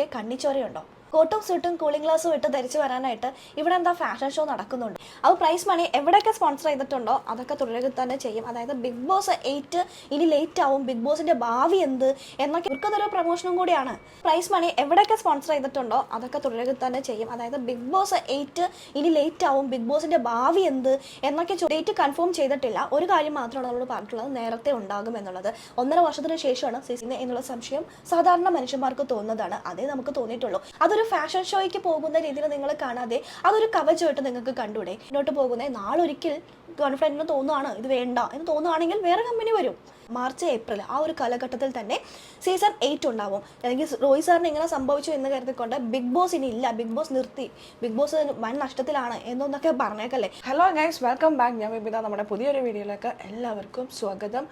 നിങ്ങൾക്കൊക്കെ കണ്ണിച്ചോരയുണ്ടോ? കോട്ടും സൂട്ടും കൂളിംഗ് ഗ്ലാസും ഇട്ട് ധരിച്ചു വരാനായിട്ട് ഇവിടെ എന്താ ഫാഷൻ ഷോ നടക്കുന്നുണ്ട്. അത് പ്രൈസ് മണി എവിടെയൊക്കെ സ്പോൺസർ ചെയ്തിട്ടുണ്ടോ അതൊക്കെ തുടരുക തന്നെ ചെയ്യും. അതായത് ബിഗ് ബോസ് 8 ഇനി ലേറ്റ് ആവും, ബിഗ് ബോസിന്റെ ഭാവി എന്ത് എന്നൊക്കെ ഇവർക്കതൊരു പ്രൊമോഷനും കൂടിയാണ്. പ്രൈസ് മണി എവിടെയൊക്കെ സ്പോൺസർ ചെയ്തിട്ടുണ്ടോ അതൊക്കെ തുടരുക തന്നെ ചെയ്യും. അതായത് ബിഗ് ബോസ് 8 ഇനി ലേറ്റ് ആവും, ബിഗ് ബോസിന്റെ ഭാവി എന്ത് എന്നൊക്കെ ഡേറ്റ് കൺഫേം ചെയ്തിട്ടില്ല. ഒരു കാര്യം മാത്രമാണ് നമ്മളോട് പറഞ്ഞിട്ടുള്ളത്, നേരത്തെ ഉണ്ടാകും എന്നുള്ളത്. 1.5 വർഷത്തിന് ശേഷമാണ് സീസൺ എന്നുള്ള സംശയം സാധാരണ മനുഷ്യന്മാർക്ക് തോന്നുന്നതാണ്. അതേ നമുക്ക് തോന്നിയിട്ടുള്ളൂ. അതൊരു ഫാഷൻ ഷോയ്ക്ക് പോകുന്ന രീതിയിൽ നിങ്ങൾ കാണാതെ അതൊരു കവചമായിട്ട് നിങ്ങൾക്ക് കണ്ടൂടെ? മുന്നോട്ട് പോകുന്നത് നാളൊരിക്കൽ ഗവൺമെന്റിന് തോന്നുകയാണ് ഇത് വേണ്ട എന്ന് തോന്നുകയാണെങ്കിൽ വേറെ കമ്പനി വരും. മാർച്ച് ഏപ്രിൽ ആ ഒരു കാലഘട്ടത്തിൽ തന്നെ സീസൺ 8 ഉണ്ടാവും. അല്ലെങ്കിൽ റോയ് സാറിന് ഇങ്ങനെ സംഭവിച്ചു എന്ന് കരുതിക്കൊണ്ട് ബിഗ് ബോസ് ഇനി ഇല്ല, ബിഗ് ബോസ് നിർത്തി, ബിഗ് ബോസ് വൻ നഷ്ടത്തിലാണ് എന്നൊന്നൊക്കെ പറഞ്ഞേക്കല്ലേ. Hello guys, welcome back. ഞാൻ വിപിത. നമ്മുടെ പുതിയൊരു വീഡിയോയിലേക്ക് എല്ലാവർക്കും സ്വാഗതം.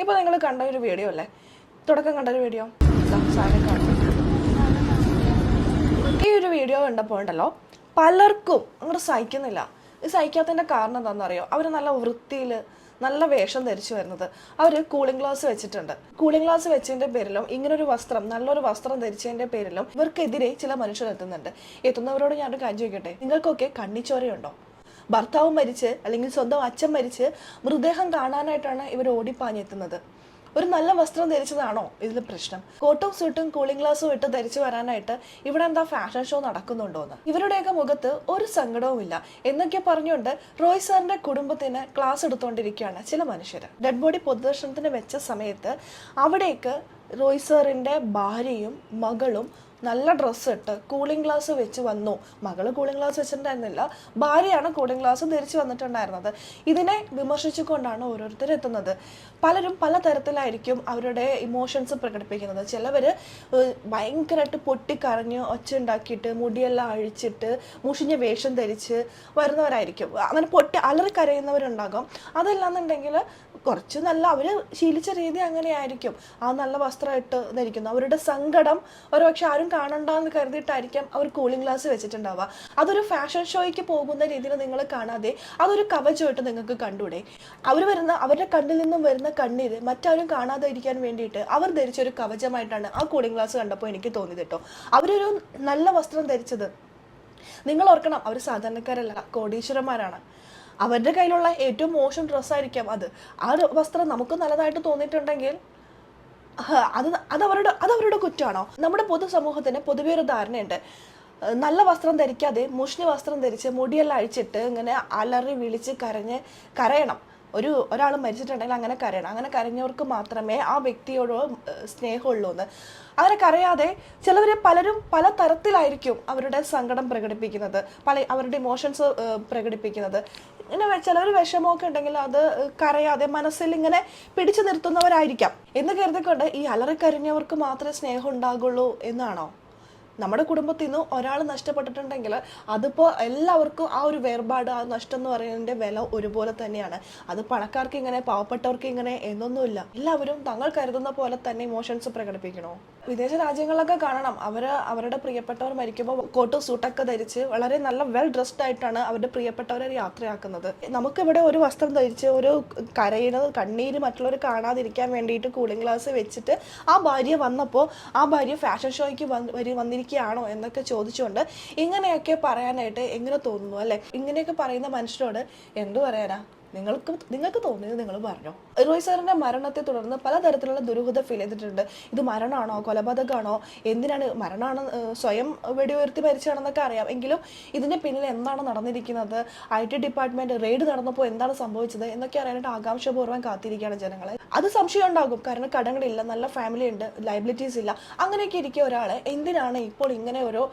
ഇപ്പോൾ നിങ്ങൾ കണ്ട ഒരു വീഡിയോ അല്ലേ, തുടക്കം കണ്ടൊരു വീഡിയോ, ഈ ഒരു വീഡിയോ കണ്ടപ്പോൾ ഉണ്ടല്ലോ പലർക്കും അങ്ങോട്ട് സഹിക്കുന്നില്ല. ഇത് സഹിക്കാത്തതിൻ്റെ കാരണം എന്താണെന്നറിയോ? അവർ നല്ല വൃത്തിയിൽ നല്ല വേഷം ധരിച്ചു വരുന്നത്. അവർ കൂളിംഗ് ഗ്ലാസ് വെച്ചിട്ടുണ്ട്. കൂളിംഗ് ഗ്ലാസ് വെച്ചതിൻ്റെ പേരിലും ഇങ്ങനൊരു വസ്ത്രം, നല്ലൊരു വസ്ത്രം ധരിച്ചതിൻ്റെ പേരിലും ഇവർക്കെതിരെ ചില മനുഷ്യർ എത്തുന്നുണ്ട്. എത്തുന്നവരോട് ഞാനൊരു കാര്യം ചോദിക്കട്ടെ, നിങ്ങൾക്കൊക്കെ കണ്ണിച്ചോരയുണ്ടോ? ഭർത്താവ് മരിച്ച് അല്ലെങ്കിൽ സ്വന്തം അച്ഛൻ മരിച്ച് മൃതദേഹം കാണാനായിട്ടാണ് ഇവർ ഓടിപ്പാഞ്ഞെത്തുന്നത്. ഒരു നല്ല വസ്ത്രം ധരിച്ചതാണോ ഇതിൽ പ്രശ്നം? കോട്ടും സൂട്ടും കൂളിംഗ് ഗ്ലാസും ഇട്ട് ധരിച്ചു വരാനായിട്ട് ഇവിടെ എന്താ ഫാഷൻ ഷോ നടക്കുന്നുണ്ടോന്ന് ഇവരുടെയൊക്കെ മുഖത്ത് ഒരു സങ്കടവും ഇല്ല എന്നൊക്കെ പറഞ്ഞുകൊണ്ട് റോയ് സാറിന്റെ കുടുംബത്തിന് ക്ലാസ് എടുത്തുകൊണ്ടിരിക്കുകയാണ് ചില മനുഷ്യർ. ഡെഡ് ബോഡി പൊതുദർശനത്തിന് വെച്ച സമയത്ത് അവിടേക്ക് റോയ് സാറിന്റെ ഭാര്യയും മകളും നല്ല ഡ്രസ്സ് ഇട്ട് കൂളിംഗ് ഗ്ലാസ് വെച്ച് വന്നു. മകള് കൂളിംഗ് ഗ്ലാസ് വെച്ചിട്ടുണ്ടായിരുന്നില്ല, ഭാര്യയാണ് കൂളിംഗ് ഗ്ലാസ് ധരിച്ചു വന്നിട്ടുണ്ടായിരുന്നത്. ഇതിനെ വിമർശിച്ചുകൊണ്ടാണ് ഓരോരുത്തർ എത്തുന്നത്. പലരും പല തരത്തിലായിരിക്കും അവരുടെ ഇമോഷൻസ് പ്രകടിപ്പിക്കുന്നത്. ചിലവര് ഭയങ്കരമായിട്ട് പൊട്ടിക്കരഞ്ഞ് ഒച്ച ഉണ്ടാക്കിയിട്ട് മുടിയെല്ലാം അഴിച്ചിട്ട് മുഷിഞ്ഞ വേഷം ധരിച്ച് വരുന്നവരായിരിക്കും. അങ്ങനെ അലറി കരയുന്നവരുണ്ടാകും. അതല്ലാന്നുണ്ടെങ്കിൽ കുറച്ച് നല്ല അവര് ശീലിച്ച രീതി അങ്ങനെയായിരിക്കും. ആ നല്ല വസ്ത്രം ഇട്ട് ധരിക്കുന്നു. അവരുടെ സങ്കടം ഒരുപക്ഷെ ആരും കാണണ്ടെന്ന് കരുതിയിട്ടായിരിക്കാം അവർ കൂളിംഗ് ഗ്ലാസ് വെച്ചിട്ടുണ്ടാവുക. അതൊരു ഫാഷൻ ഷോയ്ക്ക് പോകുന്ന രീതിയിൽ നിങ്ങൾ കാണാതെ അതൊരു കവചമായിട്ട് നിങ്ങൾക്ക് കണ്ടൂടെ? അവരുടെ കണ്ണിൽ നിന്നും വരുന്ന കണ്ണീര് മറ്റാരും കാണാതെ ഇരിക്കാൻ വേണ്ടിയിട്ട് അവർ ധരിച്ചൊരു കവചമായിട്ടാണ് ആ കൂളിംഗ് ഗ്ലാസ് കണ്ടപ്പോൾ എനിക്ക് തോന്നിയത് കേട്ടോ. അവരൊരു നല്ല വസ്ത്രം ധരിച്ചത്, നിങ്ങൾ ഓർക്കണം, അവർ സാധാരണക്കാരല്ല, കോടീശ്വരന്മാരാണ്. അവരുടെ കയ്യിലുള്ള ഏറ്റവും മോശം ഡ്രസ്സായിരിക്കാം അത്. ആ വസ്ത്രം നമുക്ക് നല്ലതായിട്ട് തോന്നിയിട്ടുണ്ടെങ്കിൽ അതവരുടെ കുറ്റമാണോ? നമ്മുടെ പൊതുസമൂഹത്തിന് പൊതുവെ ഒരു ധാരണയുണ്ട്, നല്ല വസ്ത്രം ധരിക്കാതെ മുഷ്ണി വസ്ത്രം ധരിച്ച് മുടിയെല്ലാം അഴിച്ചിട്ട് ഇങ്ങനെ അലറി വിളിച്ച് കരയണം. ഒരാൾ മരിച്ചിട്ടുണ്ടെങ്കിൽ അങ്ങനെ കരയണം. അങ്ങനെ കരഞ്ഞവർക്ക് മാത്രമേ ആ വ്യക്തിയോട് സ്നേഹമുള്ളൂ എന്ന്. അങ്ങനെ കരയാതെ പലരും പല തരത്തിലായിരിക്കും അവരുടെ സങ്കടം പ്രകടിപ്പിക്കുന്നത്, അവരുടെ ഇമോഷൻസ് പ്രകടിപ്പിക്കുന്നത്. ഇങ്ങനെ ചിലവർ വിഷമമൊക്കെ ഉണ്ടെങ്കിൽ അത് കരയാതെ മനസ്സിൽ ഇങ്ങനെ പിടിച്ചു നിർത്തുന്നവരായിരിക്കാം. എന്ന് കരുതിക്കൊണ്ട് ഈ അലറിക്കരഞ്ഞവർക്ക് മാത്രമേ സ്നേഹം ഉണ്ടാകുള്ളൂ എന്നാണോ? നമ്മുടെ കുടുംബത്തിൽ നിന്ന് ഒരാൾ നഷ്ടപ്പെട്ടിട്ടുണ്ടെങ്കിൽ അതിപ്പോൾ എല്ലാവർക്കും ആ ഒരു വേർപാട്, ആ നഷ്ടം എന്ന് പറയുന്നതിൻ്റെ വില ഒരുപോലെ തന്നെയാണ്. അത് പണക്കാർക്ക് ഇങ്ങനെ, പാവപ്പെട്ടവർക്ക് ഇങ്ങനെ എന്നൊന്നുമില്ല. എല്ലാവരും തങ്ങൾ കരുതുന്ന പോലെ തന്നെ ഇമോഷൻസ് പ്രകടിപ്പിക്കണോ? വിദേശ രാജ്യങ്ങളിലൊക്കെ കാണണം, അവരുടെ പ്രിയപ്പെട്ടവർ മരിക്കുമ്പോൾ കോട്ടും സൂട്ടൊക്കെ ധരിച്ച് വളരെ നല്ല വെൽ ഡ്രസ്ഡ് ആയിട്ടാണ് അവരുടെ പ്രിയപ്പെട്ടവരെ യാത്രയാക്കുന്നത്. നമുക്കിവിടെ ഒരു വസ്ത്രം ധരിച്ച് ഒരു കരയുന്നത്, കണ്ണീര് മറ്റുള്ളവർ കാണാതിരിക്കാൻ വേണ്ടിയിട്ട് കൂളിംഗ് ഗ്ലാസ് വെച്ചിട്ട് ആ ഭാര്യ വന്നപ്പോൾ ആ ഭാര്യ ഫാഷൻ ഷോയ്ക്ക് വന്നിരിക്കുകയാണോ എന്നൊക്കെ ചോദിച്ചുകൊണ്ട് ഇങ്ങനെയൊക്കെ പറയാനായിട്ട് എങ്ങനെ തോന്നുന്നു അല്ലേ? ഇങ്ങനെയൊക്കെ പറയുന്ന മനുഷ്യരോട് എന്തു പറയാനാ? നിങ്ങൾക്ക് തോന്നിയത് നിങ്ങൾ പറഞ്ഞോ. റോയ് സാറിന്റെ മരണത്തെ തുടർന്ന് പലതരത്തിലുള്ള ദുരൂഹത ഫീൽ ചെയ്തിട്ടുണ്ട്. ഇത് മരണമാണോ, കൊലപാതകമാണോ, എന്തിനാണ് മരണമാണ്, സ്വയം വെടിയുയർത്തി മരിച്ചാണെന്നൊക്കെ അറിയാം. എങ്കിലും ഇതിന്റെ പിന്നിൽ എന്താണ് നടന്നിരിക്കുന്നത്, IT ഡിപ്പാർട്ട്മെന്റ് റെയ്ഡ് നടന്നപ്പോൾ എന്താണ് സംഭവിച്ചത് എന്നൊക്കെ അറിയാനായിട്ട് ആകാംക്ഷപൂർവ്വം കാത്തിരിക്കുകയാണ് ജനങ്ങളെ. അത് സംശയം ഉണ്ടാകും, കാരണം കടങ്ങളില്ല, നല്ല ഫാമിലി ഉണ്ട്, ലയബിലിറ്റീസ് ഇല്ല. അങ്ങനെയൊക്കെ ഇരിക്കുക ഒരാളെ എന്തിനാണ് ഇപ്പോൾ ഇങ്ങനെ ഓരോ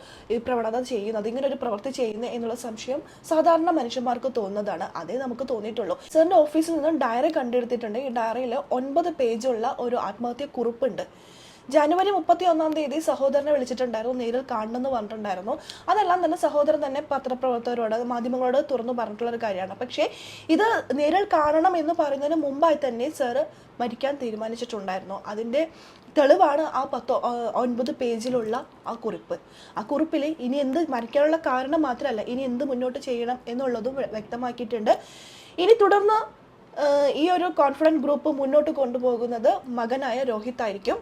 പ്രവണത ചെയ്യുന്നത്, ഇങ്ങനെ ഒരു പ്രവൃത്തി ചെയ്യുന്നത് എന്നുള്ള സംശയം സാധാരണ മനുഷ്യന്മാർക്ക് തോന്നുന്നതാണ്. അതേ നമുക്ക് തോന്നിയിട്ടുള്ളൂ. സാറിന്റെ ഓഫീസിൽ നിന്നും ഡയറി കണ്ടെടുത്തിട്ടുണ്ട്. ഈ ഡയറിയിൽ 9 പേജുള്ള ഒരു ആത്മഹത്യ കുറിപ്പുണ്ട്. ജനുവരി 31 സഹോദരനെ വിളിച്ചിട്ടുണ്ടായിരുന്നു, നേരിൽ കാണണമെന്ന് പറഞ്ഞിട്ടുണ്ടായിരുന്നു. അതെല്ലാം തന്നെ സഹോദരൻ തന്നെ പത്രപ്രവർത്തകരോട്, മാധ്യമങ്ങളോട് തുറന്നു പറഞ്ഞിട്ടുള്ള ഒരു കാര്യമാണ്. പക്ഷേ ഇത് നേരിൽ കാണണം എന്ന് പറയുന്നതിന് മുമ്പായി തന്നെ സാറ് മരിക്കാൻ തീരുമാനിച്ചിട്ടുണ്ടായിരുന്നു. അതിൻ്റെ തെളിവാണ് ആ 9 പേജിലുള്ള ആ കുറിപ്പ്. ആ കുറിപ്പിൽ ഇനി എന്ത് മരിക്കാനുള്ള കാരണം മാത്രമല്ല, ഇനി എന്ത് മുന്നോട്ട് ചെയ്യണം എന്നുള്ളതും വ്യക്തമാക്കിയിട്ടുണ്ട്. ഇനി തുടർന്ന് ഈ ഒരു കോൺഫിഡൻറ്റ് ഗ്രൂപ്പ് മുന്നോട്ട് കൊണ്ടുപോകുന്നത് മകനായ രോഹിത് ആയിരിക്കും.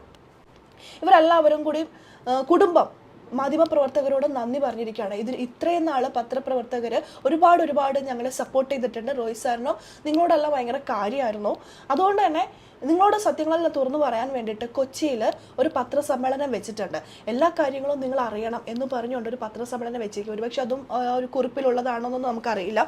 ഇവരെല്ലാവരും കൂടി കുടുംബം മാധ്യമപ്രവർത്തകരോട് നന്ദി പറഞ്ഞിരിക്കുകയാണ്. ഇതിൽ ഇത്രയും നാൾ പത്രപ്രവർത്തകർ ഒരുപാട് ഞങ്ങളെ സപ്പോർട്ട് ചെയ്തിട്ടുണ്ട്. റോയ് സാറിനോ നിങ്ങളോടെല്ലാം ഭയങ്കര കാര്യമായിരുന്നു. അതുകൊണ്ട് തന്നെ നിങ്ങളോട് സത്യങ്ങളെല്ലാം തുറന്നു പറയാൻ വേണ്ടിയിട്ട് കൊച്ചിയിൽ ഒരു പത്രസമ്മേളനം വെച്ചിട്ടുണ്ട്. എല്ലാ കാര്യങ്ങളും നിങ്ങൾ അറിയണം എന്ന് പറഞ്ഞുകൊണ്ട് ഒരു പത്രസമ്മേളനം വെച്ചേക്കും. ഒരുപക്ഷെ അതും ഒരു കുറിപ്പിലുള്ളതാണോ എന്നൊന്നും നമുക്കറിയില്ല.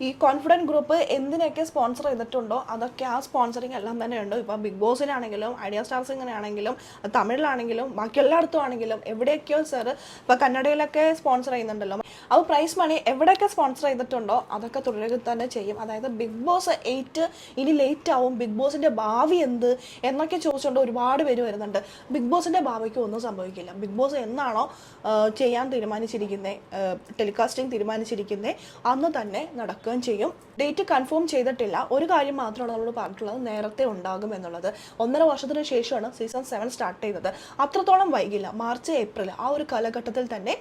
ഈ കോൺഫിഡൻറ്റ് ഗ്രൂപ്പ് എന്തിനൊക്കെ സ്പോൺസർ ചെയ്തിട്ടുണ്ടോ അതൊക്കെ ആ സ്പോൺസറിങ് എല്ലാം തന്നെ ഉണ്ട്. ഇപ്പോൾ ബിഗ് ബോസിനാണെങ്കിലും ഐഡിയ സ്റ്റാർസിങ്ങിനാണെങ്കിലും തമിഴിലാണെങ്കിലും ബാക്കി എല്ലായിടത്തും ആണെങ്കിലും എവിടെയൊക്കെയോ സാർ ഇപ്പോൾ കന്നഡയിലൊക്കെ സ്പോൺസർ ചെയ്യുന്നുണ്ടല്ലോ. അപ്പോൾ പ്രൈസ് മണി എവിടെയൊക്കെ സ്പോൺസർ ചെയ്തിട്ടുണ്ടോ അതൊക്കെ തുടരുക തന്നെ ചെയ്യും. അതായത് ബിഗ് ബോസ് 8 ഇനി ലേറ്റ് ആവും, ബിഗ് ബോസിൻ്റെ ഭാവി എന്ത് എന്നൊക്കെ ചോദിച്ചുകൊണ്ട് ഒരുപാട് പേര് വരുന്നുണ്ട്. ബിഗ് ബോസിൻ്റെ ഭാവിക്ക് ഒന്നും സംഭവിക്കില്ല. ബിഗ് ബോസ് എന്നാണോ ചെയ്യാൻ തീരുമാനിച്ചിരിക്കുന്നത്, ടെലികാസ്റ്റിംഗ് തീരുമാനിച്ചിരിക്കുന്നത് അന്ന് തന്നെ നടക്കുകയും ചെയ്യും. ഡേറ്റ് കൺഫേം ചെയ്തിട്ടില്ല. ഒരു കാര്യം മാത്രമാണ് നമ്മളോട് പറഞ്ഞിട്ടുള്ളത്, നേരത്തെ ഉണ്ടാകും എന്നുള്ളത്. 1.5 വർഷത്തിന് ശേഷമാണ് സീസൺ 7 സ്റ്റാർട്ട് ചെയ്തത്. അത്രത്തോളം വൈകില്ല. മാർച്ച് ഏപ്രിൽ ആ ഒരു കാലഘട്ടത്തിൽ തന്നെ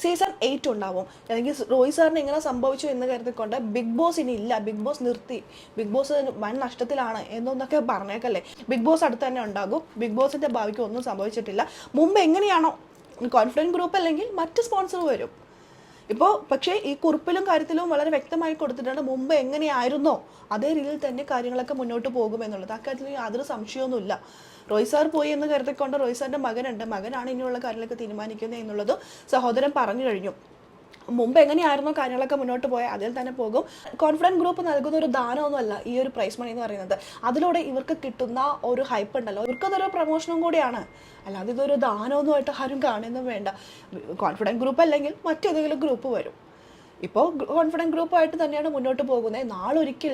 സീസൺ 8 ഉണ്ടാവും. അല്ലെങ്കിൽ റോയ് സാറിന് ഇങ്ങനെ സംഭവിച്ചു എന്ന് കരുതിക്കൊണ്ട് ബിഗ് ബോസ് ഇനി ഇല്ല, ബിഗ് ബോസ് നിർത്തി, ബിഗ് ബോസ് വൻ നഷ്ടത്തിലാണ് എന്നൊന്നൊക്കെ പറഞ്ഞേക്കല്ലേ. ബിഗ് ബോസ് അടുത്ത് തന്നെ ഉണ്ടാകും. ബിഗ് ബോസിന്റെ ഭാവിക്ക് ഒന്നും സംഭവിച്ചിട്ടില്ല. മുമ്പ് എങ്ങനെയാണോ കോൺഫിഡൻറ്റ് ഗ്രൂപ്പ് അല്ലെങ്കിൽ മറ്റ് സ്പോൺസർ വരും. ഇപ്പോൾ പക്ഷേ ഈ കുറിപ്പിലും കാര്യത്തിലും വളരെ വ്യക്തമായി കൊടുത്തിട്ടുണ്ട് മുമ്പ് എങ്ങനെയായിരുന്നോ അതേ രീതിയിൽ തന്നെ കാര്യങ്ങളൊക്കെ മുന്നോട്ട് പോകുമെന്നുള്ളത്. അക്കാര്യത്തിൽ യാതൊരു സംശയമൊന്നുമില്ല. റോയ് സാർ പോയി എന്ന് കരുതിക്കൊണ്ട് റോയ് സാറിൻ്റെ മകനുണ്ട്, മകനാണ് ഇനിയുള്ള കാര്യങ്ങളൊക്കെ തീരുമാനിക്കുന്നത് എന്നുള്ളത് സഹോദരൻ പറഞ്ഞു കഴിഞ്ഞു. മുമ്പ് എങ്ങനെയായിരുന്നോ കാര്യങ്ങളൊക്കെ മുന്നോട്ട് പോയാൽ അതിൽ തന്നെ പോകും. കോൺഫിഡൻറ്റ് ഗ്രൂപ്പ് നൽകുന്ന ഒരു ദാനമൊന്നുമല്ല ഈ ഒരു പ്രൈസ് മണി എന്ന് പറയുന്നത്. അതിലൂടെ ഇവർക്ക് കിട്ടുന്ന ഒരു ഹൈപ്പ് ഉണ്ടല്ലോ, ഇവർക്കതൊരു പ്രൊമോഷനും കൂടിയാണ്. അല്ലാതെ ഇതൊരു ദാനമൊന്നുമായിട്ട് ആരും കാണുന്നും വേണ്ട. കോൺഫിഡൻറ്റ് ഗ്രൂപ്പ് അല്ലെങ്കിൽ മറ്റേതെങ്കിലും ഗ്രൂപ്പ് വരും. ഇപ്പോൾ കോൺഫിഡൻറ്റ് ഗ്രൂപ്പായിട്ട് തന്നെയാണ് മുന്നോട്ട് പോകുന്നത്. നാളൊരിക്കൽ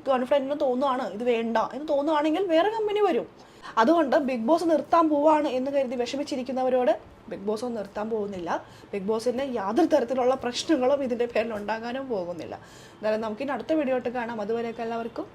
കോൺഫിഡൻറ്റിന് തോന്നുകയാണ് ഇത് വേണ്ട എന്ന് തോന്നുകയാണെങ്കിൽ വേറെ കമ്പനി വരും. അതുകൊണ്ട് ബിഗ് ബോസ് നിർത്താൻ പോവാണ് എന്ന് കരുതി വിഷമിച്ചിരിക്കുന്നവരോട് ബിഗ് ബോസ് ഒന്നും നിർത്താൻ പോകുന്നില്ല. ബിഗ് ബോസിന് യാതൊരു തരത്തിലുള്ള പ്രശ്നങ്ങളും ഇതിൻ്റെ പേരിൽ ഉണ്ടാകാനും പോകുന്നില്ല. എന്നാലും നമുക്കിനി അടുത്ത വീഡിയോ ആയിട്ട് കാണാം. അതുവരെയൊക്കെ എല്ലാവർക്കും